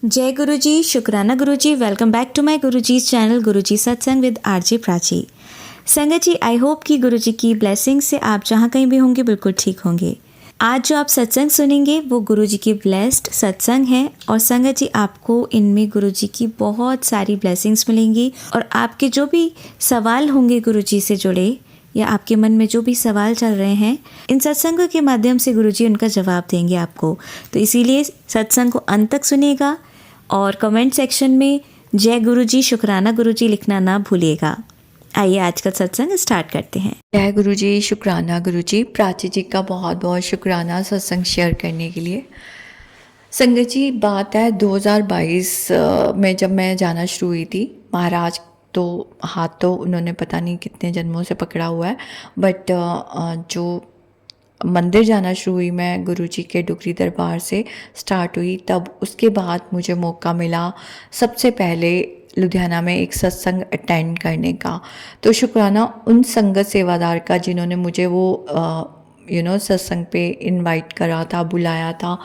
जय गुरु जी, शुक्राना गुरु जी। Welcome back to my Guru ji channel गुरु जी सत्संग विद आरजे प्राची। संगत जी, आई होप कि गुरु जी की ब्लेसिंग से आप जहाँ कहीं भी होंगे बिल्कुल ठीक होंगे। आज जो आप सत्संग सुनेंगे वो गुरु जी की ब्लेस्ड सत्संग है और संगत जी आपको इनमें गुरु जी की बहुत सारी ब्लेसिंग्स मिलेंगी और आपके जो भी सवाल होंगे गुरु जी से जुड़े या आपके मन में जो भी सवाल चल रहे हैं, इन सत्संगों के माध्यम से गुरुजी उनका जवाब देंगे आपको। तो इसीलिए सत्संग को अंत तक सुनिएगा और कमेंट सेक्शन में जय गुरुजी, शुक्राना गुरुजी लिखना ना भूलिएगा। आइए आज का सत्संग स्टार्ट करते हैं। जय गुरु जी, शुक्राना गुरु जी। प्राची जी का बहुत बहुत शुक्राना सत्संग शेयर करने के लिए। संगत जी, बात है 2022 में जब मैं जाना शुरू हुई थी। महाराज तो हाथ तो उन्होंने पता नहीं कितने जन्मों से पकड़ा हुआ है, बट जो मंदिर जाना शुरू हुई मैं गुरुजी के डुगरी दरबार से स्टार्ट हुई, तब उसके बाद मुझे मौका मिला सबसे पहले लुधियाना में एक सत्संग अटेंड करने का। तो शुक्राना उन संगत सेवादार का जिन्होंने मुझे वो सत्संग पे इनवाइट करा था, बुलाया था।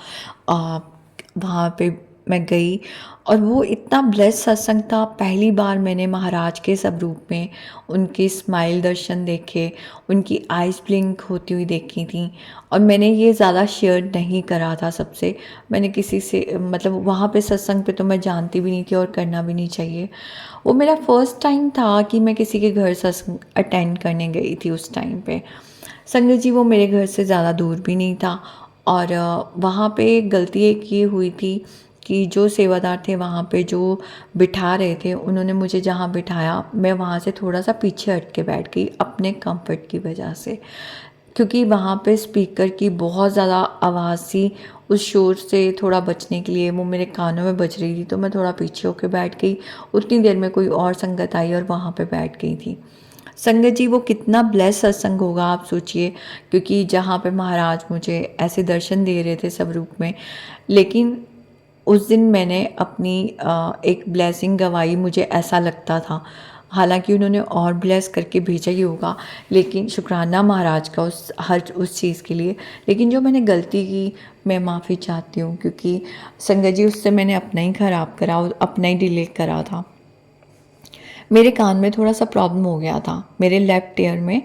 वहाँ पे मैं गई और वो इतना ब्लेस सत्संग था। पहली बार मैंने महाराज के स्वरूप में उनके स्माइल दर्शन देखे, उनकी आइज़ ब्लिंक होती हुई देखी थी। और मैंने ये ज़्यादा शेयर नहीं करा था सबसे, मैंने किसी से मतलब वहाँ पे सत्संग पे तो मैं जानती भी नहीं थी और करना भी नहीं चाहिए। वो मेरा फर्स्ट टाइम था कि मैं किसी के घर सत्संग अटेंड करने गई थी उस टाइम पे। संगत जी, वो मेरे घर से ज़्यादा दूर भी नहीं था और वहाँ पे गलती एक ये हुई थी कि जो सेवादार थे वहाँ पे जो बिठा रहे थे, उन्होंने मुझे जहाँ बिठाया मैं वहाँ से थोड़ा सा पीछे हट के बैठ गई अपने कंफर्ट की वजह से, क्योंकि वहाँ पे स्पीकर की बहुत ज़्यादा आवाज़ थी। उस शोर से थोड़ा बचने के लिए वो मेरे कानों में बज रही थी, तो मैं थोड़ा पीछे होकर बैठ गई। उतनी देर में कोई और संगत आई और वहाँ पे बैठ गई थी। संगत जी, वो कितना ब्लेस सत्संग होगा आप सोचिए, क्योंकि जहाँ पे महाराज मुझे ऐसे दर्शन दे रहे थे सब रूप में, लेकिन उस दिन मैंने अपनी एक ब्लेसिंग गवाई, मुझे ऐसा लगता था। हालांकि उन्होंने और ब्लेस करके भेजा ही होगा, लेकिन शुक्राना महाराज का उस चीज़ के लिए। लेकिन जो मैंने गलती की, मैं माफ़ी चाहती हूँ, क्योंकि संगत जी उससे मैंने अपना ही ख़राब करा और अपना ही डिले करा था। मेरे कान में थोड़ा सा प्रॉब्लम हो गया था, मेरे लेफ़्ट ईयर में।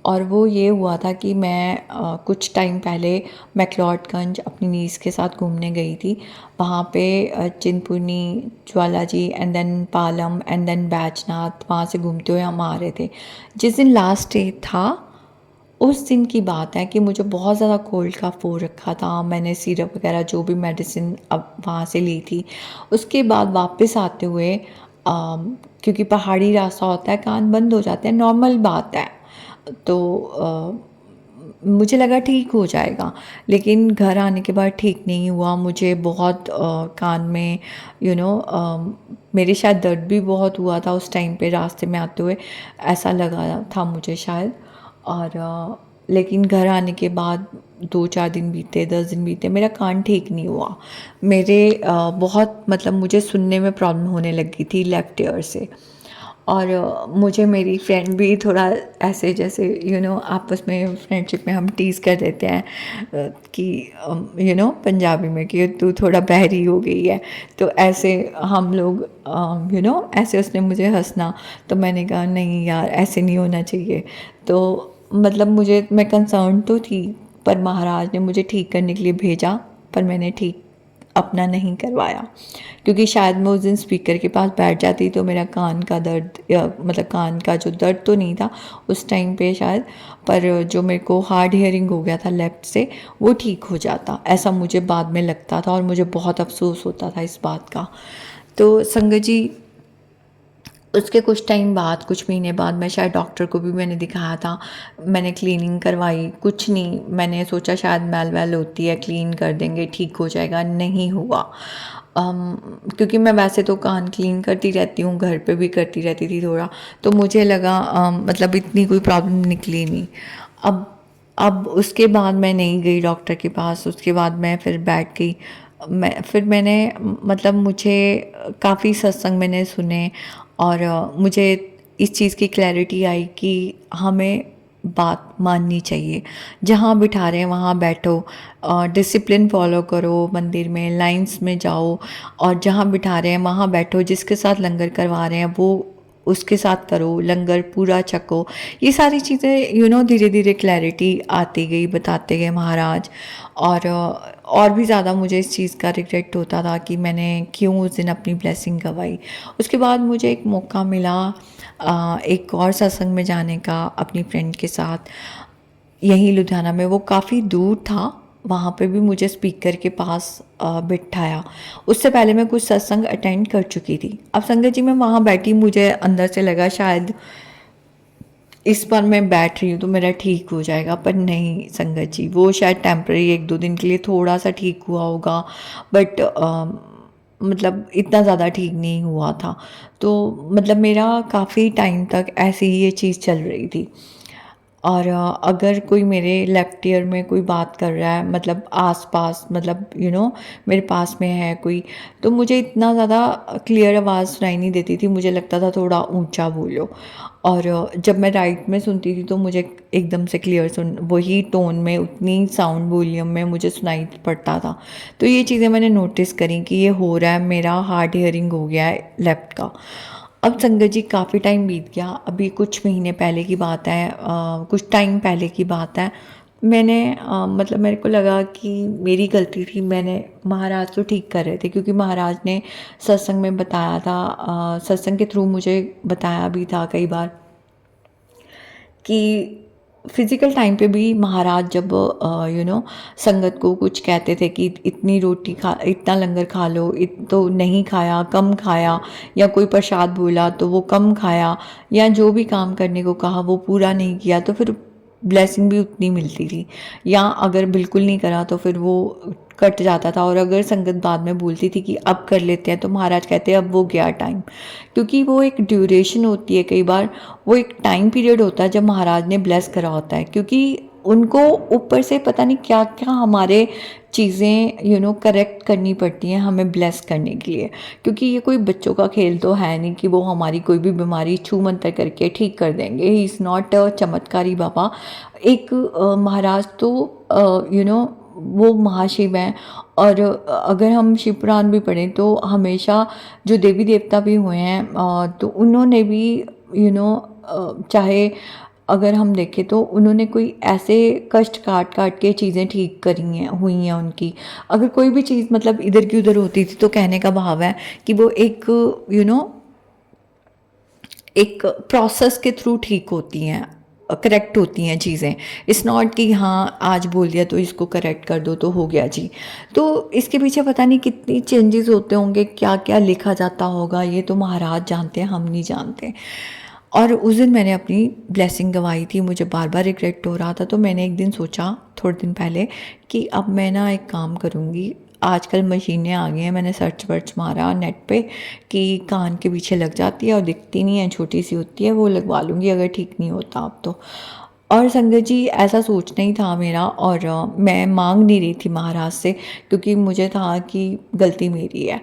और वो ये हुआ था कि मैं कुछ टाइम पहले मैक्लोडगंज अपनी नीस के साथ घूमने गई थी। वहाँ पे Chintpurni, Jwala ji and then Palam and then Baijnath, वहाँ से घूमते हुए हम आ रहे थे। जिस दिन लास्ट डे था, उस दिन की बात है कि मुझे बहुत ज़्यादा कोल्ड कफ हो रखा था। मैंने सिरप वगैरह जो भी मेडिसिन अब वहाँ से ली थी। उसके बाद वापस आते हुए क्योंकि पहाड़ी रास्ता होता है, कान बंद हो जाते हैं, नॉर्मल बात है। तो मुझे लगा ठीक हो जाएगा, लेकिन घर आने के बाद ठीक नहीं हुआ। मुझे बहुत कान में मेरे शायद दर्द भी बहुत हुआ था उस टाइम पे, रास्ते में आते हुए ऐसा लगा था मुझे शायद। और लेकिन घर आने के बाद 2-4 दिन बीते, 10 दिन बीते, मेरा कान ठीक नहीं हुआ। मेरे बहुत मतलब मुझे सुनने में प्रॉब्लम होने लगी थी लेफ़्ट ईयर से। और मुझे मेरी फ्रेंड भी थोड़ा ऐसे, जैसे आपस में फ्रेंडशिप में हम टीज़ कर देते हैं कि पंजाबी में कि तू थोड़ा बहरी हो गई है। तो ऐसे हम लोग ऐसे उसने मुझे हंसना, तो मैंने कहा नहीं यार, ऐसे नहीं होना चाहिए। तो मतलब मैं कंसर्न तो थी, पर महाराज ने मुझे ठीक करने के लिए भेजा, पर मैंने ठीक अपना नहीं करवाया, क्योंकि शायद मैं उस दिन स्पीकर के पास बैठ जाती तो मेरा कान का दर्द, या मतलब कान का जो दर्द तो नहीं था उस टाइम पे शायद, पर जो मेरे को हार्ड हियरिंग हो गया था लेफ़्ट से, वो ठीक हो जाता, ऐसा मुझे बाद में लगता था और मुझे बहुत अफसोस होता था इस बात का। तो संगत जी, उसके कुछ टाइम बाद, कुछ महीने बाद, मैं शायद डॉक्टर को भी मैंने दिखाया था। मैंने क्लीनिंग करवाई, कुछ नहीं, मैंने सोचा शायद मैल वैल होती है, क्लीन कर देंगे ठीक हो जाएगा, नहीं हुआ। क्योंकि मैं वैसे तो कान क्लीन करती रहती हूँ, घर पे भी करती रहती थी थोड़ा, तो मुझे लगा मतलब इतनी कोई प्रॉब्लम निकली नहीं। अब उसके बाद मैं नहीं गई डॉक्टर के पास। उसके बाद मैं फिर बैठ गई। मैंने मतलब मुझे काफ़ी सत्संग मैंने सुने और मुझे इस चीज़ की क्लैरिटी आई कि हमें बात माननी चाहिए। जहाँ बिठा रहे हैं वहाँ बैठो, डिसिप्लिन फॉलो करो, मंदिर में लाइंस में जाओ, और जहाँ बिठा रहे हैं वहाँ बैठो। जिसके साथ लंगर करवा रहे हैं वो उसके साथ करो, लंगर पूरा छको। ये सारी चीज़ें धीरे धीरे क्लैरिटी आती गई, बताते गए महाराज। और भी ज़्यादा मुझे इस चीज़ का रिग्रेट होता था कि मैंने क्यों उस दिन अपनी ब्लेसिंग गंवाई। उसके बाद मुझे एक मौका मिला एक और सत्संग में जाने का अपनी फ्रेंड के साथ, यहीं लुधियाना में। वो काफ़ी दूर था, वहाँ पे भी मुझे स्पीकर के पास बिठाया। उससे पहले मैं कुछ सत्संग अटेंड कर चुकी थी। अब संगत जी मैं वहाँ बैठी, मुझे अंदर से लगा शायद इस बार मैं बैठ रही हूँ तो मेरा ठीक हो जाएगा, पर नहीं संगत जी, वो शायद टेम्पररी 1-2 दिन के लिए थोड़ा सा ठीक हुआ होगा, बट मतलब इतना ज़्यादा ठीक नहीं हुआ था। तो मतलब मेरा काफ़ी टाइम तक ऐसे ही ये चीज़ चल रही थी। और अगर कोई मेरे लेफ्ट ईयर में कोई बात कर रहा है, मतलब आस-पास, मतलब मेरे पास में है कोई, तो मुझे इतना ज़्यादा क्लियर आवाज़ सुनाई नहीं देती थी, मुझे लगता था थोड़ा ऊंचा बोलो। और जब मैं राइट में सुनती थी तो मुझे एकदम से क्लियर सुन, वही टोन में, उतनी साउंड वॉल्यूम में मुझे सुनाई पड़ता था। तो ये चीज़ें मैंने नोटिस करी कि ये हो रहा है, मेरा हार्ड हियरिंग हो गया है लेफ़्ट का। अब संगत जी काफ़ी टाइम बीत गया, अभी कुछ महीने पहले की बात है, कुछ टाइम पहले की बात है। मैंने मतलब मेरे को लगा कि मेरी गलती थी, मैंने, महाराज तो ठीक कर रहे थे क्योंकि महाराज ने सत्संग में बताया था, सत्संग के थ्रू मुझे बताया भी था कई बार कि फिज़िकल टाइम पे भी महाराज जब संगत को कुछ कहते थे कि इतनी रोटी खा, इतना लंगर खा लो, तो नहीं खाया, कम खाया, या कोई प्रसाद बोला तो वो कम खाया, या जो भी काम करने को कहा वो पूरा नहीं किया, तो फिर ब्लेसिंग भी उतनी मिलती थी। या अगर बिल्कुल नहीं करा तो फिर वो कट जाता था। और अगर संगत बाद में बोलती थी कि अब कर लेते हैं, तो महाराज कहते अब वो गया टाइम, क्योंकि वो एक ड्यूरेशन होती है, कई बार वो एक टाइम पीरियड होता है जब महाराज ने ब्लेस करा होता है, क्योंकि उनको ऊपर से पता नहीं क्या क्या हमारे चीज़ें करेक्ट करनी पड़ती हैं हमें ब्लेस करने के लिए। क्योंकि ये कोई बच्चों का खेल तो है नहीं कि वो हमारी कोई भी बीमारी छू मंतर करके ठीक कर देंगे। ही इज़ नॉट अ चमत्कारी बाबा। एक महाराज तो वो महाशिव हैं। और अगर हम शिव पुराण भी पढ़ें तो हमेशा जो देवी देवता भी हुए हैं, तो उन्होंने भी चाहे अगर हम देखें तो उन्होंने कोई ऐसे कष्ट काट काट के चीज़ें ठीक करी हैं, हुई हैं उनकी। अगर कोई भी चीज़ मतलब इधर की उधर होती थी तो कहने का भाव है कि वो एक एक प्रोसेस के थ्रू ठीक होती हैं, करेक्ट होती हैं चीज़ें। इट्स नॉट कि हाँ आज बोल दिया तो इसको करेक्ट कर दो तो हो गया जी। तो इसके पीछे पता नहीं कितनी चेंजेस होते होंगे, क्या क्या लिखा जाता होगा, ये तो महाराज जानते हैं, हम नहीं जानते। और उस दिन मैंने अपनी ब्लेसिंग गंवाई थी, मुझे बार बार रिग्रेट हो रहा था। तो मैंने एक दिन सोचा, थोड़े दिन पहले, कि अब मैं ना एक काम करूँगी। आजकल मशीनें आ गई हैं, मैंने सर्च वर्च मारा नेट पे कि कान के पीछे लग जाती है और दिखती नहीं है, छोटी सी होती है, वो लगवा लूँगी अगर ठीक नहीं होता अब तो। और संगत जी ऐसा सोचना ही था मेरा। और मैं मांग नहीं रही थी महाराज से, क्योंकि मुझे था कि गलती मेरी है।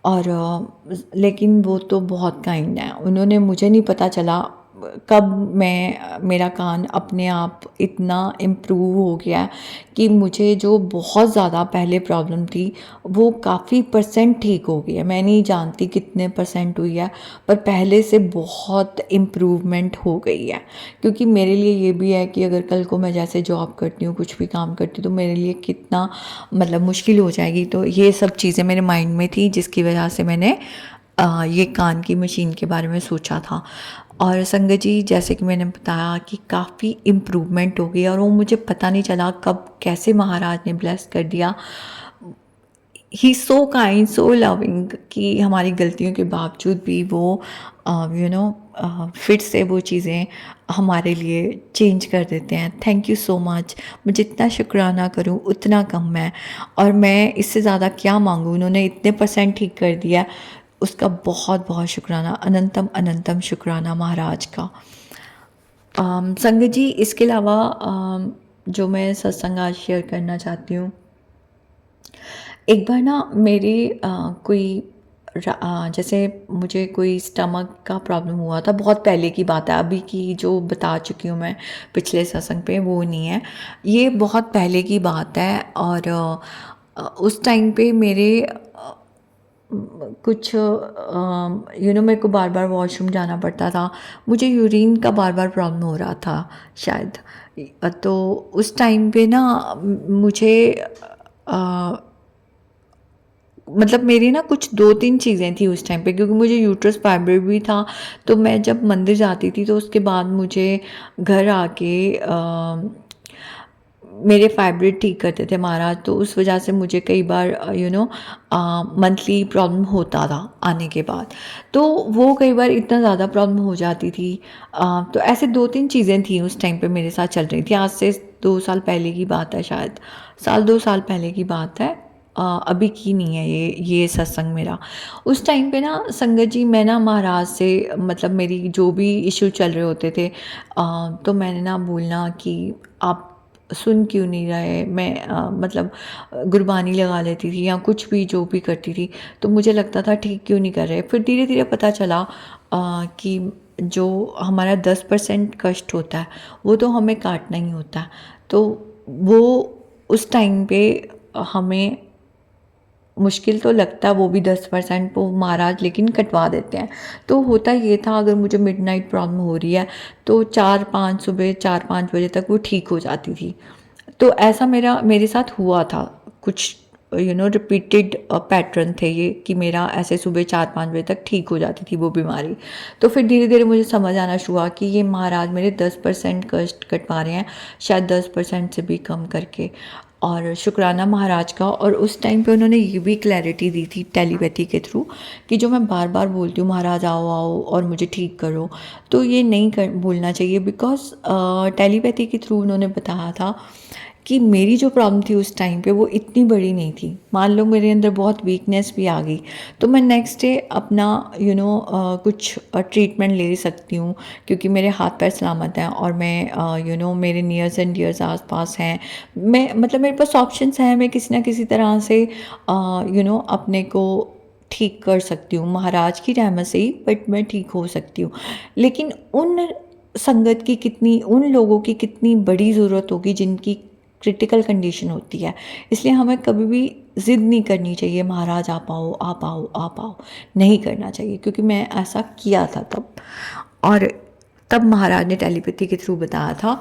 और लेकिन वो तो बहुत काइंड हैं, उन्होंने, मुझे नहीं पता चला कब मेरा कान अपने आप इतना इम्प्रूव हो गया कि मुझे जो बहुत ज़्यादा पहले प्रॉब्लम थी वो काफ़ी परसेंट ठीक हो गई है। मैं नहीं जानती कितने परसेंट हुई है, पर पहले से बहुत इम्प्रूवमेंट हो गई है। क्योंकि मेरे लिए ये भी है कि अगर कल को मैं जैसे जॉब करती हूँ, कुछ भी काम करती हूँ, तो मेरे लिए कितना मतलब मुश्किल हो जाएगी। तो ये सब चीज़ें मेरे माइंड में थी, जिसकी वजह से मैंने ये कान की मशीन के बारे में सोचा था। और संगत जी जैसे कि मैंने बताया कि काफ़ी इम्प्रूवमेंट हो गई, और वो मुझे पता नहीं चला कब कैसे महाराज ने ब्लेस कर दिया। ही सो काइंड, सो लविंग, कि हमारी गलतियों के बावजूद भी वो फिर से वो चीज़ें हमारे लिए चेंज कर देते हैं। Thank you so much. मैं जितना शुक्राना करूँ उतना कम है, और मैं इससे ज़्यादा क्या मांगूँ। उन्होंने इतने परसेंट ठीक कर दिया, उसका बहुत बहुत शुक्राना, अनंतम अनंतम शुक्राना महाराज का। संगत जी इसके अलावा जो मैं सत्संग आज शेयर करना चाहती हूँ, एक बार ना मेरे कोई जैसे मुझे कोई स्टमक का प्रॉब्लम हुआ था, बहुत पहले की बात है, अभी की जो बता चुकी हूँ मैं पिछले सत्संग पे वो नहीं है, ये बहुत पहले की बात है। और उस टाइम पे मेरे कुछ मेरे को बार बार वॉशरूम जाना पड़ता था, मुझे यूरिन का बार बार प्रॉब्लम हो रहा था शायद। तो उस टाइम पे ना मुझे मतलब मेरी ना कुछ 2-3 चीज़ें थी उस टाइम पे, क्योंकि मुझे यूट्रस फाइब्रॉइड भी था। तो मैं जब मंदिर जाती थी तो उसके बाद मुझे घर आके मेरे फाइब्रॉइड ठीक करते थे महाराज, तो उस वजह से मुझे कई बार मंथली प्रॉब्लम होता था आने के बाद। तो वो कई बार इतना ज़्यादा प्रॉब्लम हो जाती थी। तो ऐसे 2-3 चीज़ें थी उस टाइम पे मेरे साथ चल रही थी। आज से 2 साल पहले की बात है, शायद साल 2 साल पहले की बात है। अभी की नहीं है ये सत्संग मेरा। उस टाइम पे ना संगत जी, मैं ना महाराज से मतलब मेरी जो भी इशू चल रहे होते थे, तो मैंने ना बोलना कि आप सुन क्यों नहीं रहे। मैं मतलब गुरबानी लगा लेती थी या कुछ भी जो भी करती थी, तो मुझे लगता था ठीक क्यों नहीं कर रहे। फिर धीरे धीरे पता चला कि जो हमारा 10% कष्ट होता है वो तो हमें काटना ही होता है। तो वो उस टाइम पे हमें मुश्किल तो लगता है, वो भी 10% वो महाराज लेकिन कटवा देते हैं। तो होता ये था, अगर मुझे मिडनाइट प्रॉब्लम हो रही है तो 4-5 सुबह 4-5 बजे तक वो ठीक हो जाती थी। तो ऐसा मेरे साथ हुआ था कुछ, रिपीटेड पैटर्न थे ये, कि मेरा ऐसे सुबह 4-5 बजे तक ठीक हो जाती थी वो बीमारी। तो फिर धीरे धीरे मुझे समझ आना शुरू हुआ कि ये महाराज मेरे 10% कष्ट कटवा रहे हैं, शायद 10% से भी कम करके। और शुक्राना महाराज का। और उस टाइम पे उन्होंने ये भी क्लैरिटी दी थी टेलीपैथी के थ्रू, कि जो मैं बार बार बोलती हूँ महाराज आओ आओ और मुझे ठीक करो, तो ये नहीं बोलना चाहिए। बिकॉज टेलीपैथी के थ्रू उन्होंने बताया था कि मेरी जो प्रॉब्लम थी उस टाइम पे वो इतनी बड़ी नहीं थी। मान लो मेरे अंदर बहुत वीकनेस भी आ गई तो मैं नेक्स्ट डे अपना कुछ ट्रीटमेंट ले सकती हूँ, क्योंकि मेरे हाथ पैर सलामत हैं और मैं मेरे नियर्स एंड डियर्स आस पास हैं। मैं मतलब मेरे पास ऑप्शंस हैं, मैं किसी ना किसी तरह से अपने को ठीक कर सकती हूँ महाराज की रहमत से ही, बट मैं ठीक हो सकती हूँ। लेकिन उन संगत की कितनी, उन लोगों की कितनी बड़ी ज़रूरत होगी जिनकी क्रिटिकल कंडीशन होती है। इसलिए हमें कभी भी ज़िद नहीं करनी चाहिए महाराज आप आओ आप आओ आप आओ, नहीं करना चाहिए। क्योंकि मैं ऐसा किया था तब, और तब महाराज ने टेलीपैथी के थ्रू बताया था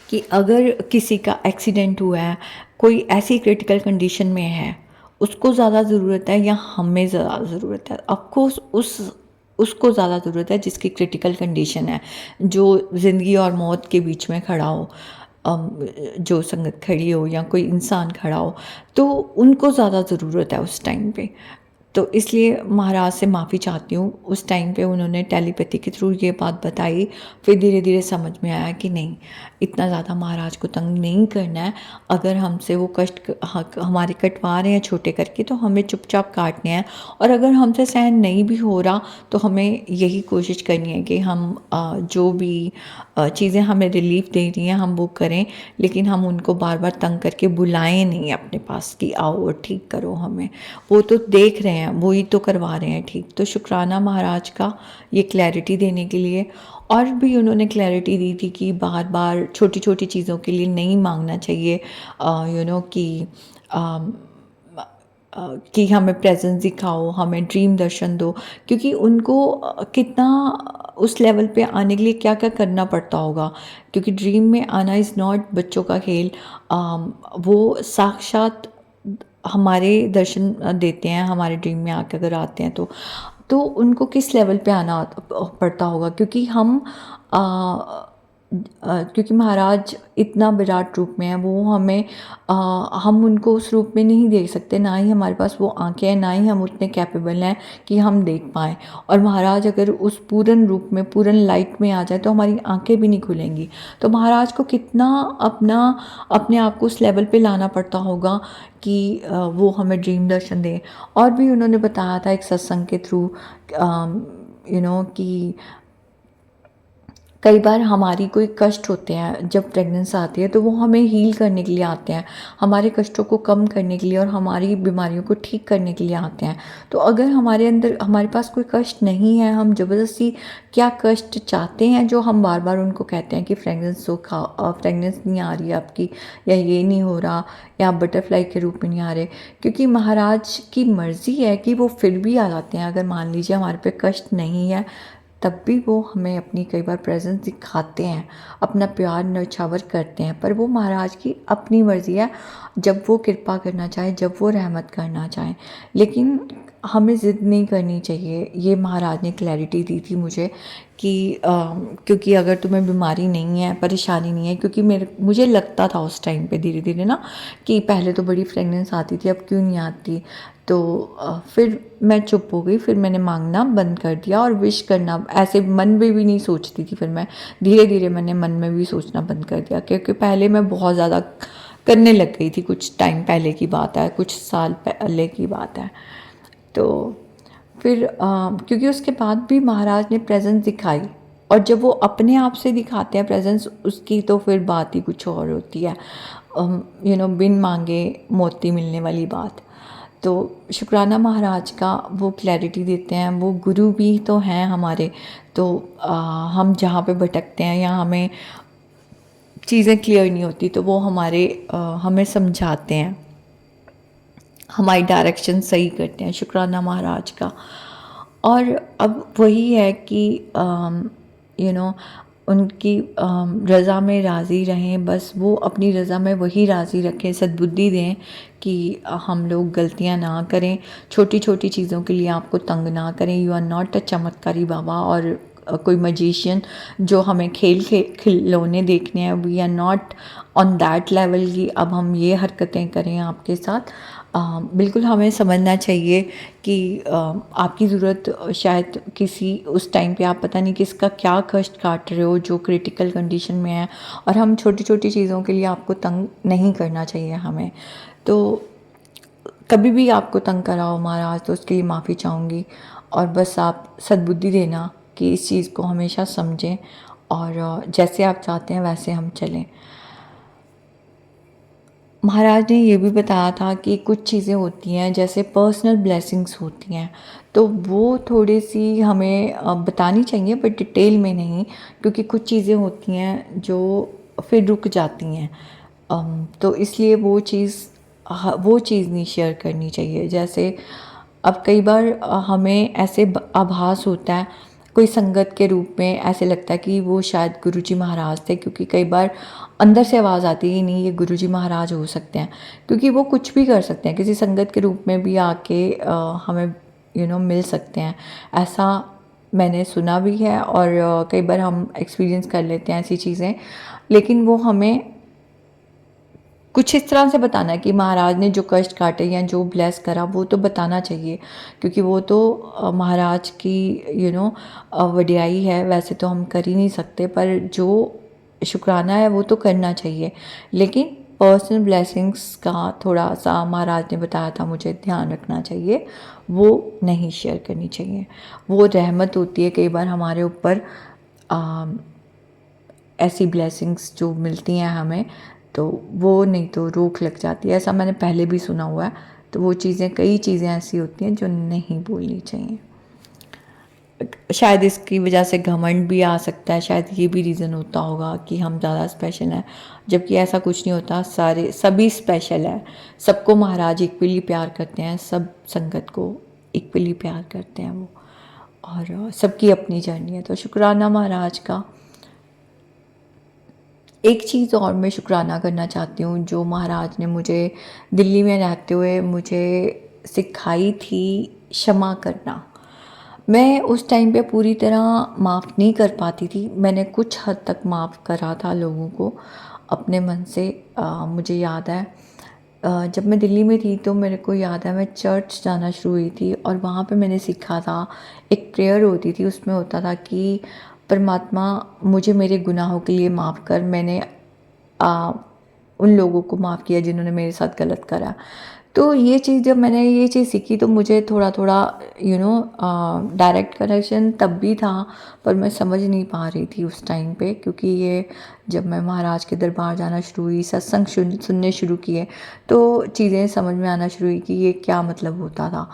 कि अगर किसी का एक्सीडेंट हुआ है, कोई ऐसी क्रिटिकल कंडीशन में है, उसको ज़्यादा ज़रूरत है या हमें ज़्यादा ज़रूरत है? ऑफकोर्स उसको ज़्यादा ज़रूरत है जिसकी क्रिटिकल कंडीशन है, जो ज़िंदगी और मौत के बीच में खड़ा हो। जो संगत खड़ी हो या कोई इंसान खड़ा हो, तो उनको ज़्यादा ज़रूरत है उस टाइम पे। तो इसलिए महाराज से माफ़ी चाहती हूँ। उस टाइम पे उन्होंने टेलीपैथी के थ्रू ये बात बताई, फिर धीरे धीरे समझ में आया कि नहीं, इतना ज़्यादा महाराज को तंग नहीं करना है। अगर हमसे वो कष्ट हमारे कटवा रहे हैं छोटे करके, तो हमें चुपचाप काटने हैं। और अगर हमसे सहन नहीं भी हो रहा तो हमें यही कोशिश करनी है कि हम जो भी चीज़ें हमें रिलीफ दे रही हैं हम वो करें, लेकिन हम उनको बार बार तंग करके बुलाएं नहीं अपने पास कि आओ और ठीक करो हमें। वो तो देख रहे हैं, वो ही तो करवा रहे हैं ठीक। तो शुक्राना महाराज का ये क्लैरिटी देने के लिए। और भी उन्होंने क्लैरिटी दी थी कि बार बार छोटी छोटी चीज़ों के लिए नहीं मांगना चाहिए, कि हमें प्रेजेंस दिखाओ, हमें ड्रीम दर्शन दो। क्योंकि उनको कितना उस लेवल पे आने के लिए क्या क्या करना पड़ता होगा, क्योंकि ड्रीम में आना इज़ नॉट बच्चों का खेल। वो साक्षात हमारे दर्शन देते हैं, हमारे ड्रीम में आकर अगर आते हैं तो उनको किस लेवल पे आना पड़ता होगा। क्योंकि क्योंकि महाराज इतना विराट रूप में है, वो हमें हम उनको उस रूप में नहीं देख सकते, ना ही हमारे पास वो आंखें हैं, ना ही हम उतने कैपेबल हैं कि हम देख पाएँ। और महाराज अगर उस पूर्ण रूप में, पूर्ण लाइट में आ जाए तो हमारी आंखें भी नहीं खुलेंगी। तो महाराज को कितना अपने आप को उस लेवल पे लाना पड़ता होगा कि वो हमें ड्रीम दर्शन दें। और भी उन्होंने बताया था एक सत्संग के थ्रू कि कई बार हमारी कोई कष्ट होते हैं जब प्रेगनेंसी आती है, तो वो हमें हील करने के लिए आते हैं, हमारे कष्टों को कम करने के लिए और हमारी बीमारियों को ठीक करने के लिए आते हैं। तो अगर हमारे अंदर हमारे पास कोई कष्ट नहीं है, हम ज़बरदस्ती क्या कष्ट चाहते हैं जो हम बार बार उनको कहते हैं कि फ्रेगनेंस नहीं आ रही है आपकी, या ये नहीं हो रहा, या आप बटरफ्लाई के रूप में नहीं आ रहे, क्योंकि महाराज की मर्ज़ी है कि वो फिर भी आ जाते हैं। अगर मान लीजिए हमारे पे कष्ट नहीं है, तब भी वो हमें अपनी कई बार प्रेजेंस दिखाते हैं, अपना प्यार न्यौछावर करते हैं, पर वो महाराज की अपनी मर्ज़ी है, जब वो कृपा करना चाहे, जब वो रहमत करना चाहें। लेकिन हमें ज़िद नहीं करनी चाहिए। ये महाराज ने क्लैरिटी दी थी मुझे कि क्योंकि अगर तुम्हें बीमारी नहीं है, परेशानी नहीं है, क्योंकि मुझे लगता था उस टाइम पे धीरे धीरे ना कि पहले तो बड़ी फ्रेगनेंस आती थी, अब क्यों नहीं आती। तो फिर मैं चुप हो गई, फिर मैंने मांगना बंद कर दिया और विश करना ऐसे मन में भी नहीं सोचती थी। फिर मैं धीरे धीरे मैंने मन में भी सोचना बंद कर दिया, क्योंकि पहले मैं बहुत ज़्यादा करने लग गई थी। कुछ टाइम पहले की बात है, कुछ साल पहले की बात है। तो फिर क्योंकि उसके बाद भी महाराज ने प्रेजेंस दिखाई, और जब वो अपने आप से दिखाते हैं प्रेजेंस उसकी, तो फिर बात ही कुछ और होती है। बिन मांगे मोती मिलने वाली बात। तो शुक्राना महाराज का, वो क्लैरिटी देते हैं, वो गुरु भी तो हैं हमारे। तो हम जहाँ पे भटकते हैं या हमें चीज़ें क्लियर नहीं होती, तो वो हमें समझाते हैं, हमारी डायरेक्शन सही करते हैं, शुक्राना महाराज का। और अब वही है कि यू नो उनकी रज़ा में राज़ी रहें, बस वो अपनी रज़ा में वही राज़ी रखें, सद्बुद्धि दें कि हम लोग गलतियां ना करें, छोटी छोटी चीज़ों के लिए आपको तंग ना करें। यू आर नॉट अ चमत्कारी बाबा और कोई मजिशियन जो हमें खिलौने देखने हैं। We are not on that level की अब हम ये हरकतें करें आपके साथ। बिल्कुल हमें समझना चाहिए कि आपकी ज़रूरत शायद किसी उस टाइम पे आप पता नहीं किसका क्या कष्ट काट रहे हो जो क्रिटिकल कंडीशन में है, और हम छोटी छोटी चीज़ों के लिए आपको तंग नहीं करना चाहिए हमें। तो कभी भी आपको तंग करा हो महाराज, तो उसके लिए माफ़ी चाहूँगी, और बस आप सद्बुद्धि देना कि इस चीज़ को हमेशा समझें, और जैसे आप चाहते हैं वैसे हम चलें। महाराज ने ये भी बताया था कि कुछ चीज़ें होती हैं जैसे पर्सनल ब्लेसिंग्स होती हैं, तो वो थोड़ी सी हमें बतानी चाहिए, पर डिटेल में नहीं, क्योंकि कुछ चीज़ें होती हैं जो फिर रुक जाती हैं। तो इसलिए वो चीज़ नहीं शेयर करनी चाहिए। जैसे अब कई बार हमें ऐसे आभास होता है, कोई संगत के रूप में ऐसे लगता है कि वो शायद गुरुजी महाराज थे, क्योंकि कई बार अंदर से आवाज़ आती है कि नहीं ये गुरुजी महाराज हो सकते हैं, क्योंकि वो कुछ भी कर सकते हैं, किसी संगत के रूप में भी आके हमें मिल सकते हैं। ऐसा मैंने सुना भी है, और कई बार हम एक्सपीरियंस कर लेते हैं ऐसी चीज़ें। लेकिन वो हमें कुछ इस तरह से बताना है कि महाराज ने जो कष्ट काटे या जो ब्लेस करा वो तो बताना चाहिए, क्योंकि वो तो महाराज की वडियाई है। वैसे तो हम कर ही नहीं सकते, पर जो शुक्राना है वो तो करना चाहिए। लेकिन पर्सनल ब्लेसिंग्स का थोड़ा सा महाराज ने बताया था मुझे ध्यान रखना चाहिए, वो नहीं शेयर करनी चाहिए। वो रहमत होती है कई बार हमारे ऊपर, ऐसी ब्लेसिंग्स जो मिलती हैं हमें, तो वो नहीं तो रोक लग जाती है। ऐसा मैंने पहले भी सुना हुआ है। तो वो कई चीज़ें ऐसी होती हैं जो नहीं बोलनी चाहिए। शायद इसकी वजह से घमंड भी आ सकता है, शायद ये भी रीज़न होता होगा कि हम ज़्यादा स्पेशल हैं, जबकि ऐसा कुछ नहीं होता। सभी स्पेशल है, सबको महाराज इक्वली प्यार करते हैं, सब संगत को इक्वली प्यार करते हैं वो, और सबकी अपनी जर्नी है। तो शुक्राना महाराज का। एक चीज़ और मैं शुक्राना करना चाहती हूँ जो महाराज ने मुझे दिल्ली में रहते हुए मुझे सिखाई थी, क्षमा करना। मैं उस टाइम पे पूरी तरह माफ़ नहीं कर पाती थी। मैंने कुछ हद तक माफ़ करा था लोगों को अपने मन से। मुझे याद है जब मैं दिल्ली में थी तो मेरे को याद है मैं चर्च जाना शुरू हुई थी, और वहाँ पे मैंने सीखा था, एक प्रेयर होती थी, उसमें होता था कि परमात्मा मुझे मेरे गुनाहों के लिए माफ़ कर। मैंने उन लोगों को माफ़ किया जिन्होंने मेरे साथ गलत करा। तो ये चीज़ जब मैंने ये चीज़ सीखी तो मुझे थोड़ा थोड़ा डायरेक्ट कनेक्शन तब भी था, पर मैं समझ नहीं पा रही थी उस टाइम पे, क्योंकि ये जब मैं महाराज के दरबार जाना शुरू हुई, सत्संग सुनने शुरू किए, तो चीज़ें समझ में आना शुरू हुई कि ये क्या मतलब होता था।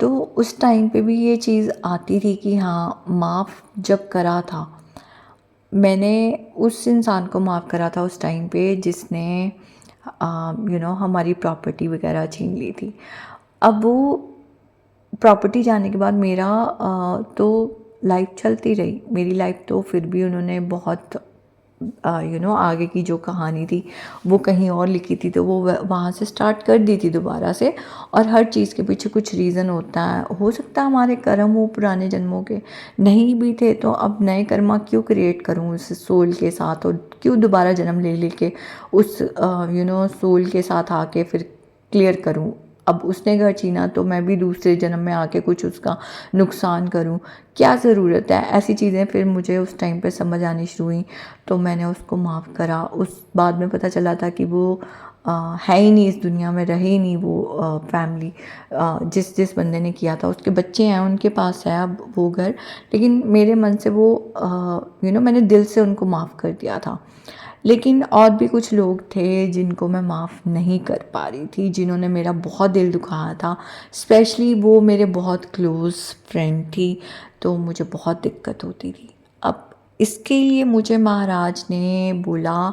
तो उस टाइम पे भी ये चीज़ आती थी कि हाँ, माफ़ जब करा था, मैंने उस इंसान को माफ़ करा था उस टाइम पे जिसने हमारी प्रॉपर्टी वगैरह छीन ली थी। अब वो प्रॉपर्टी जाने के बाद मेरा तो लाइफ चलती रही, मेरी लाइफ तो फिर भी उन्होंने बहुत आगे की जो कहानी थी वो कहीं और लिखी थी, तो वो वहाँ से स्टार्ट कर दी थी दोबारा से। और हर चीज़ के पीछे कुछ रीज़न होता है, हो सकता है हमारे कर्म वो पुराने जन्मों के नहीं भी थे, तो अब नए कर्मा क्यों क्रिएट करूँ उस सोल के साथ, और क्यों दोबारा जन्म ले लेके उस सोल के साथ आके फिर क्लियर करूँ। अब उसने घर छीना तो मैं भी दूसरे जन्म में आके कुछ उसका नुकसान करूं, क्या ज़रूरत है। ऐसी चीज़ें फिर मुझे उस टाइम पे समझ आनी शुरू हुई, तो मैंने उसको माफ़ करा। उस बाद में पता चला था कि वो है ही नहीं इस दुनिया में, रहे ही नहीं वो फैमिली, जिस जिस बंदे ने किया था। उसके बच्चे हैं, उनके पास है अब वो घर, लेकिन मेरे मन से वो मैंने दिल से उनको माफ़ कर दिया था। लेकिन और भी कुछ लोग थे जिनको मैं माफ़ नहीं कर पा रही थी, जिन्होंने मेरा बहुत दिल दुखाया था। स्पेशली वो मेरे बहुत क्लोज़ फ्रेंड थी, तो मुझे बहुत दिक्कत होती थी। अब इसके लिए मुझे महाराज ने बोला,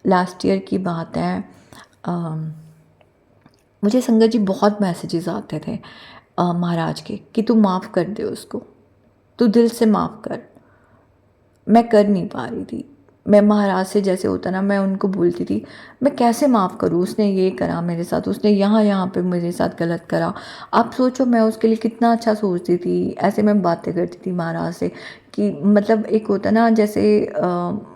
लास्ट ईयर की बात है, अम, मुझे संगत जी बहुत मैसेजेस आते थे महाराज के कि तू माफ़ कर दे उसको, तू दिल से माफ़ कर। मैं कर नहीं पा रही थी। मैं महाराज से जैसे होता ना, मैं उनको बोलती थी, मैं कैसे माफ़ करूँ, उसने ये करा मेरे साथ, उसने यहाँ पे मेरे साथ गलत करा। आप सोचो मैं उसके लिए कितना अच्छा सोचती थी। ऐसे मैं बातें करती थी महाराज से कि मतलब एक होता ना जैसे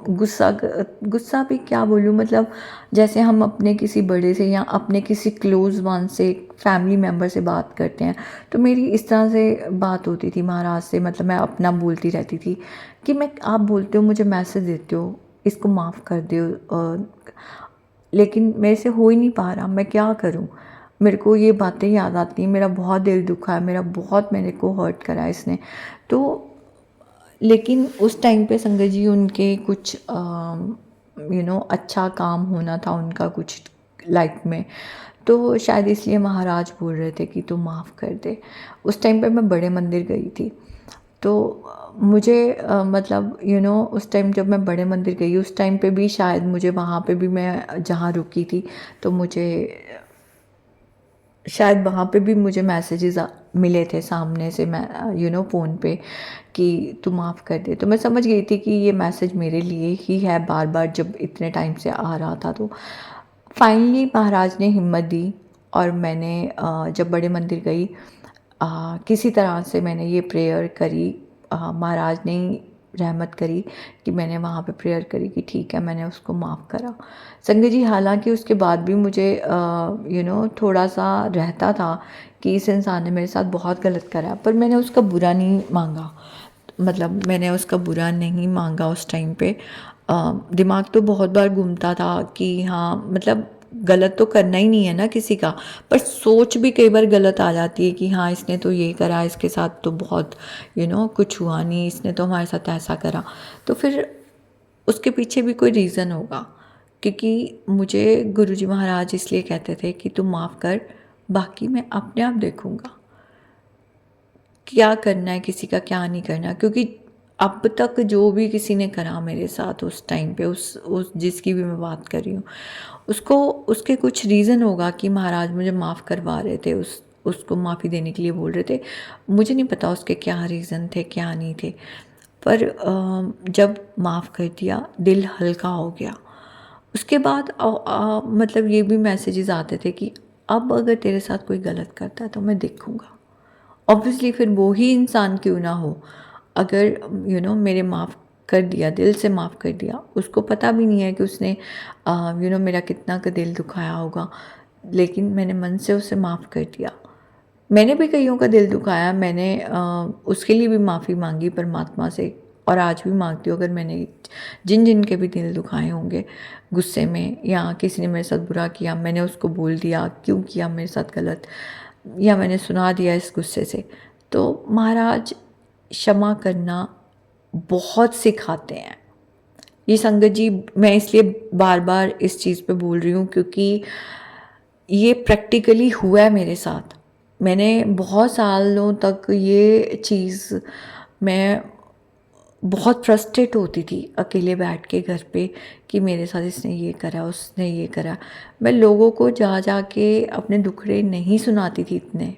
गुस्सा भी क्या बोलूँ, मतलब जैसे हम अपने किसी बड़े से या अपने किसी क्लोज़ वन से, फैमिली मेम्बर से बात करते हैं, तो मेरी इस तरह से बात होती थी महाराज से। मतलब मैं अपना बोलती रहती थी कि मैं, आप बोलते हो मुझे मैसेज देते हो इसको माफ़ कर दो, लेकिन मेरे से हो ही नहीं पा रहा, मैं क्या करूं। मेरे को ये बातें याद आती हैं, मेरा बहुत दिल दुखा है, मेरे को हर्ट करा है इसने। तो लेकिन उस टाइम पे संगत जी उनके कुछ अच्छा काम होना था उनका कुछ लाइफ में, तो शायद इसलिए महाराज बोल रहे थे कि तू माफ़ कर दे। उस टाइम पे मैं बड़े मंदिर गई थी, तो मुझे मतलब उस टाइम जब मैं बड़े मंदिर गई, उस टाइम पे भी शायद मुझे वहाँ पे भी, मैं जहाँ रुकी थी, तो मुझे शायद वहाँ पे भी मुझे मैसेजेस मिले थे सामने से, मैं फ़ोन पे कि तू माफ़ कर दे। तो मैं समझ गई थी कि ये मैसेज मेरे लिए ही है, बार बार जब इतने टाइम से आ रहा था। तो फाइनली महाराज ने हिम्मत दी, और मैंने जब बड़े मंदिर गई, किसी तरह से मैंने ये प्रेयर करी, महाराज ने रहमत करी कि मैंने वहाँ पे प्रेयर करी कि ठीक है, मैंने उसको माफ़ करा। संगत जी हालांकि उसके बाद भी मुझे थोड़ा सा रहता था कि इस इंसान ने मेरे साथ बहुत गलत करा, पर मैंने उसका बुरा नहीं मांगा। मतलब मैंने उसका बुरा नहीं मांगा उस टाइम पे। दिमाग तो बहुत बार घूमता था कि हाँ, मतलब गलत तो करना ही नहीं है ना किसी का, पर सोच भी कई बार गलत आ जाती है कि हाँ, इसने तो ये करा, इसके साथ तो बहुत कुछ हुआ नहीं, इसने तो हमारे साथ ऐसा करा। तो फिर उसके पीछे भी कोई रीज़न होगा, क्योंकि मुझे गुरुजी महाराज इसलिए कहते थे कि तू माफ़ कर, बाकी मैं अपने आप देखूँगा क्या करना है किसी का, क्या नहीं करना। क्योंकि अब तक जो भी किसी ने करा मेरे साथ उस टाइम पे, उस जिसकी भी मैं बात कर रही हूँ, उसको उसके कुछ रीज़न होगा कि महाराज मुझे माफ़ करवा रहे थे, उसको माफ़ी देने के लिए बोल रहे थे। मुझे नहीं पता उसके क्या रीज़न थे, क्या नहीं थे, पर जब माफ़ कर दिया, दिल हल्का हो गया। उसके बाद मतलब ये भी मैसेजेस आते थे कि अब अगर तेरे साथ कोई गलत करता है तो मैं देखूँगा। ऑब्वियसली फिर वो ही इंसान क्यों ना हो, अगर मेरे माफ़ कर दिया, दिल से माफ़ कर दिया, उसको पता भी नहीं है कि उसने मेरा कितना का दिल दुखाया होगा, लेकिन मैंने मन से उसे माफ़ कर दिया। मैंने भी कईयों का दिल दुखाया, मैंने उसके लिए भी माफ़ी मांगी परमात्मा से, और आज भी मांगती हूँ। अगर मैंने जिन जिन के भी दिल दुखाए होंगे गुस्से में, या किसी ने मेरे साथ बुरा किया, मैंने उसको बोल दिया, क्यों किया मेरे साथ गलत, या मैंने सुना दिया इस गुस्से से, तो महाराज क्षमा करना बहुत सिखाते हैं। ये संगत जी, मैं इसलिए बार बार इस चीज़ पे बोल रही हूँ क्योंकि ये प्रैक्टिकली हुआ है मेरे साथ। मैंने बहुत सालों तक ये चीज़, मैं बहुत फ्रस्ट्रेट होती थी अकेले बैठ के घर पे कि मेरे साथ इसने ये करा, उसने ये करा। मैं लोगों को जा जा के अपने दुखड़े नहीं सुनाती थी इतने,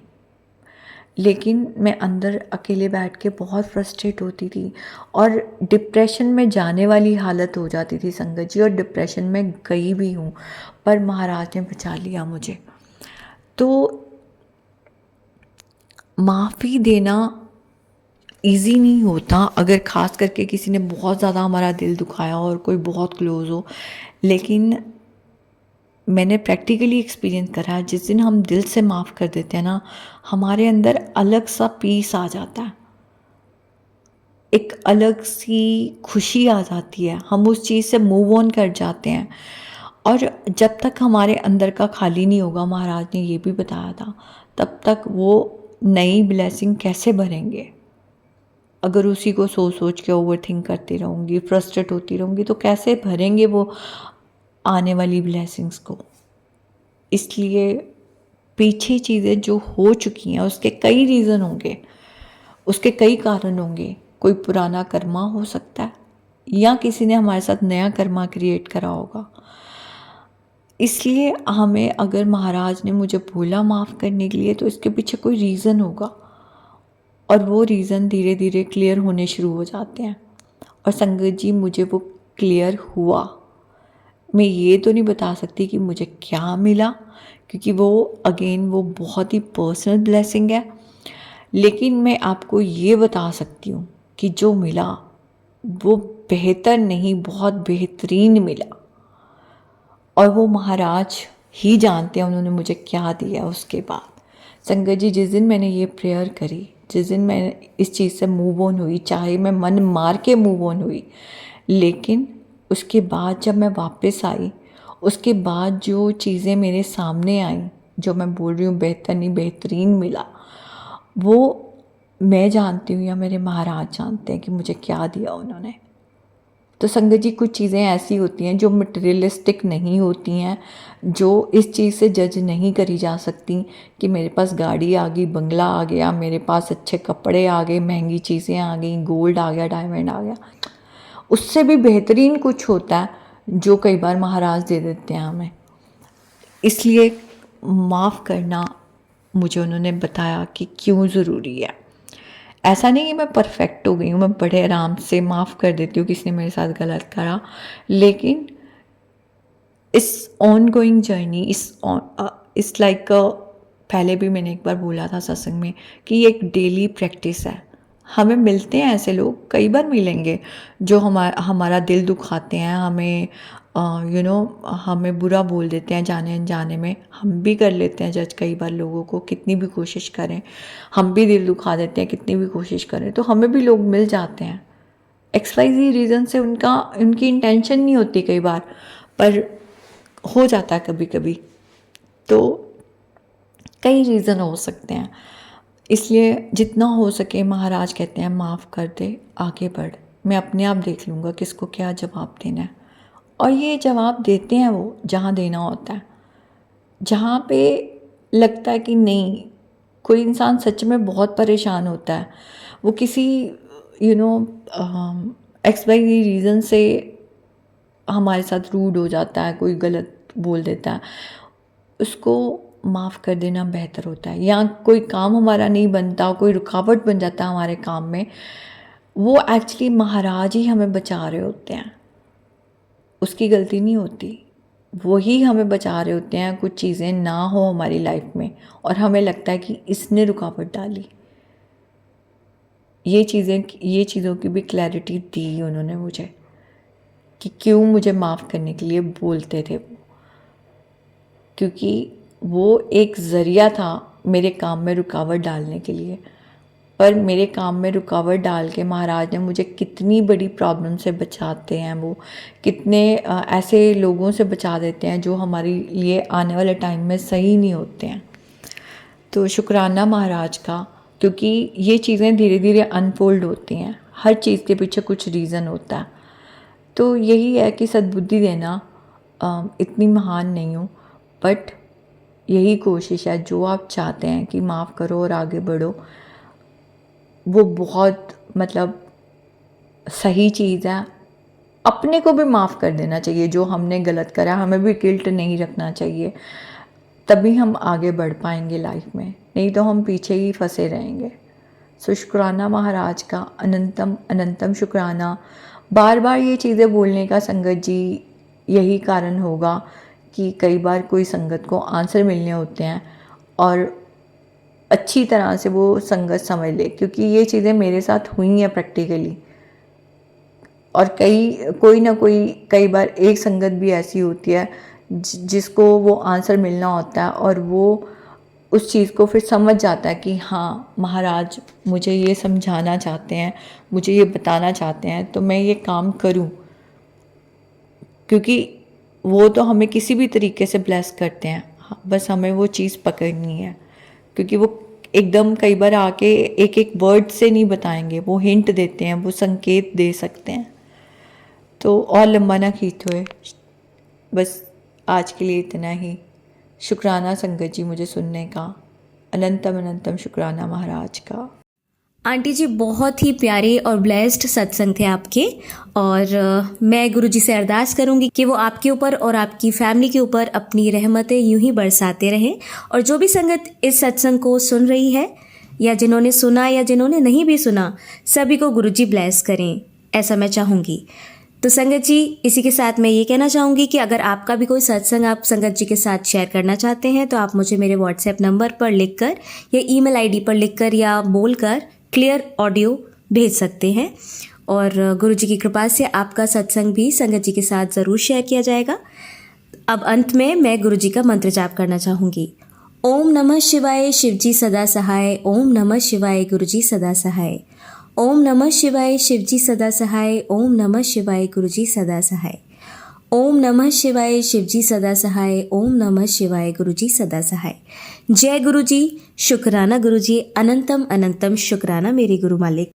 लेकिन मैं अंदर अकेले बैठ के बहुत फ्रस्ट्रेट होती थी और डिप्रेशन में जाने वाली हालत हो जाती थी संगत जी, और डिप्रेशन में गई भी हूँ, पर महाराज ने बचा लिया मुझे। तो माफ़ी देना इजी नहीं होता, अगर ख़ास करके किसी ने बहुत ज़्यादा हमारा दिल दुखाया और कोई बहुत क्लोज़ हो। लेकिन मैंने प्रैक्टिकली एक्सपीरियंस करा है, जिस दिन हम दिल से माफ़ कर देते हैं ना, हमारे अंदर अलग सा पीस आ जाता है, एक अलग सी खुशी आ जाती है, हम उस चीज़ से मूव ऑन कर जाते हैं। और जब तक हमारे अंदर का खाली नहीं होगा, महाराज ने ये भी बताया था, तब तक वो नई ब्लेसिंग कैसे भरेंगे। अगर उसी को सोच सोच के ओवर थिंक करती रहूँगी, फ्रस्ट्रेट होती रहूँगी, तो कैसे भरेंगे वो आने वाली ब्लेसिंग्स को। इसलिए पीछे चीज़ें जो हो चुकी हैं उसके कई रीज़न होंगे, उसके कई कारण होंगे। कोई पुराना कर्मा हो सकता है, या किसी ने हमारे साथ नया कर्मा क्रिएट करा होगा। इसलिए हमें, अगर महाराज ने मुझे बोला माफ़ करने के लिए, तो इसके पीछे कोई रीज़न होगा, और वो रीज़न धीरे धीरे क्लियर होने शुरू हो जाते हैं। और संगत जी, मुझे वो क्लियर हुआ। मैं ये तो नहीं बता सकती कि मुझे क्या मिला, क्योंकि वो बहुत ही पर्सनल ब्लेसिंग है। लेकिन मैं आपको ये बता सकती हूँ कि जो मिला वो बेहतर नहीं, बहुत बेहतरीन मिला। और वो महाराज ही जानते हैं उन्होंने मुझे क्या दिया उसके बाद। संगत जी, जिस दिन मैंने ये प्रेयर करी, जिस दिन मैं इस चीज़ से मूव ऑन हुई, चाहे मैं मन मार के मूव ऑन हुई, लेकिन उसके बाद जब मैं वापस आई, उसके बाद जो चीज़ें मेरे सामने आई, जो मैं बोल रही हूँ बेहतर नहीं बेहतरीन मिला, वो मैं जानती हूँ या मेरे महाराज जानते हैं कि मुझे क्या दिया उन्होंने। तो संगत जी, कुछ चीज़ें ऐसी होती हैं जो मटेरियलिस्टिक नहीं होती हैं, जो इस चीज़ से जज नहीं करी जा सकती कि मेरे पास गाड़ी आ गई, बंगला आ गया, मेरे पास अच्छे कपड़े आ गए, महंगी चीज़ें आ गई, गोल्ड आ गया, डायमंड आ गया। उससे भी बेहतरीन कुछ होता है जो कई बार महाराज दे देते हैं हमें। इसलिए माफ़ करना मुझे उन्होंने बताया कि क्यों ज़रूरी है। ऐसा नहीं कि मैं परफेक्ट हो गई हूँ, मैं बड़े आराम से माफ़ कर देती हूँ किसी ने मेरे साथ गलत करा, लेकिन इस ऑन गोइंग जर्नी, इस लाइक, पहले भी मैंने एक बार बोला था सत्संग में कि ये एक डेली प्रैक्टिस है। हमें मिलते हैं ऐसे लोग, कई बार मिलेंगे जो हमारा दिल दुखाते हैं, हमें हमें बुरा बोल देते हैं जाने अनजाने में। हम भी कर लेते हैं जज कई बार लोगों को, कितनी भी कोशिश करें हम भी दिल दुखा देते हैं, कितनी भी कोशिश करें। तो हमें भी लोग मिल जाते हैं XYZ रीज़न से, उनकी इंटेंशन नहीं होती कई बार, पर हो जाता है कभी कभी। तो कई रीज़न हो सकते हैं, इसलिए जितना हो सके महाराज कहते हैं माफ़ कर दे, आगे बढ़, मैं अपने आप देख लूँगा किसको क्या जवाब देना है। और ये जवाब देते हैं वो जहाँ देना होता है, जहाँ पे लगता है कि नहीं, कोई इंसान सच में बहुत परेशान होता है, वो किसी XYZ रीज़न से हमारे साथ रूड हो जाता है, कोई गलत बोल देता है, उसको माफ़ कर देना बेहतर होता है। या कोई काम हमारा नहीं बनता, कोई रुकावट बन जाता है हमारे काम में, वो एक्चुअली महाराज ही हमें बचा रहे होते हैं, उसकी गलती नहीं होती, वो ही हमें बचा रहे होते हैं कुछ चीज़ें ना हो हमारी लाइफ में, और हमें लगता है कि इसने रुकावट डाली। ये चीज़ों की भी क्लैरिटी दी उन्होंने मुझे कि क्यों मुझे माफ़ करने के लिए बोलते थे वो, क्योंकि वो एक ज़रिया था मेरे काम में रुकावट डालने के लिए। पर मेरे काम में रुकावट डाल के महाराज ने मुझे कितनी बड़ी प्रॉब्लम से बचाते हैं। वो कितने ऐसे लोगों से बचा देते हैं जो हमारे लिए आने वाले टाइम में सही नहीं होते हैं। तो शुक्राना महाराज का, क्योंकि ये चीज़ें धीरे धीरे अनफोल्ड होती हैं। हर चीज़ के पीछे कुछ रीज़न होता है। तो यही है कि सद्बुद्धि देना, इतनी महान नहीं हूँ, बट यही कोशिश है। जो आप चाहते हैं कि माफ़ करो और आगे बढ़ो, वो बहुत मतलब सही चीज़ है। अपने को भी माफ़ कर देना चाहिए। जो हमने गलत करा, हमें भी गिल्ट नहीं रखना चाहिए। तभी हम आगे बढ़ पाएंगे लाइफ में, नहीं तो हम पीछे ही फंसे रहेंगे। सो शुक्राना महाराज का, अनंतम अनंतम शुक्राना। बार बार ये चीज़ें बोलने का संगत जी यही कारण होगा कि कई बार कोई संगत को आंसर मिलने होते हैं और अच्छी तरह से वो संगत समझ ले, क्योंकि ये चीज़ें मेरे साथ हुई हैं प्रैक्टिकली। और कई बार एक संगत भी ऐसी होती है जिसको वो आंसर मिलना होता है और वो उस चीज़ को फिर समझ जाता है कि हाँ महाराज मुझे ये समझाना चाहते हैं, मुझे ये बताना चाहते हैं, तो मैं ये काम करूं। क्योंकि वो तो हमें किसी भी तरीके से ब्लेस करते हैं, बस हमें वो चीज़ पकड़नी है। क्योंकि वो एकदम कई बार आके एक एक वर्ड से नहीं बताएंगे, वो हिंट देते हैं, वो संकेत दे सकते हैं। तो और लंबा ना खींचो, बस आज के लिए इतना ही। शुक्राना संगत जी मुझे सुनने का, अनंतम अनंतम शुक्राना महाराज का। आंटी जी बहुत ही प्यारे और ब्लेस्ड सत्संग थे आपके, और मैं गुरुजी से अरदास करूंगी कि वो आपके ऊपर और आपकी फैमिली के ऊपर अपनी रहमतें यूं ही बरसाते रहें। और जो भी संगत इस सत्संग को सुन रही है, या जिन्होंने सुना या जिन्होंने नहीं भी सुना, सभी को गुरुजी ब्लेस करें, ऐसा मैं चाहूँगी। तो संगत जी, इसी के साथ मैं ये कहना चाहूँगी कि अगर आपका भी कोई सत्संग आप संगत जी के साथ शेयर करना चाहते हैं तो आप मुझे मेरे व्हाट्सएप नंबर पर लिखकर या ईमेल आईडी पर लिखकर या बोलकर क्लियर ऑडियो भेज सकते हैं, और गुरुजी की कृपा से आपका सत्संग भी संगत जी के साथ ज़रूर शेयर किया जाएगा। अब अंत में मैं गुरुजी का मंत्र जाप करना चाहूँगी। ओम नमः शिवाय, शिवजी सदा सहाय। ओम नमः शिवाय, गुरुजी सदा सहाय। ओम नमः शिवाय, शिवजी सदा सहाय। ओम नमः शिवाय, गुरुजी सदा सहाय। ओम नमः शिवाय, शिवजी सदा सहाय। ओम नमः शिवाय, गुरुजी सदा सहाय। जय गुरुजी, शुक्राना गुरुजी, अनंतम अनंतम शुक्राना मेरे गुरु मालिक।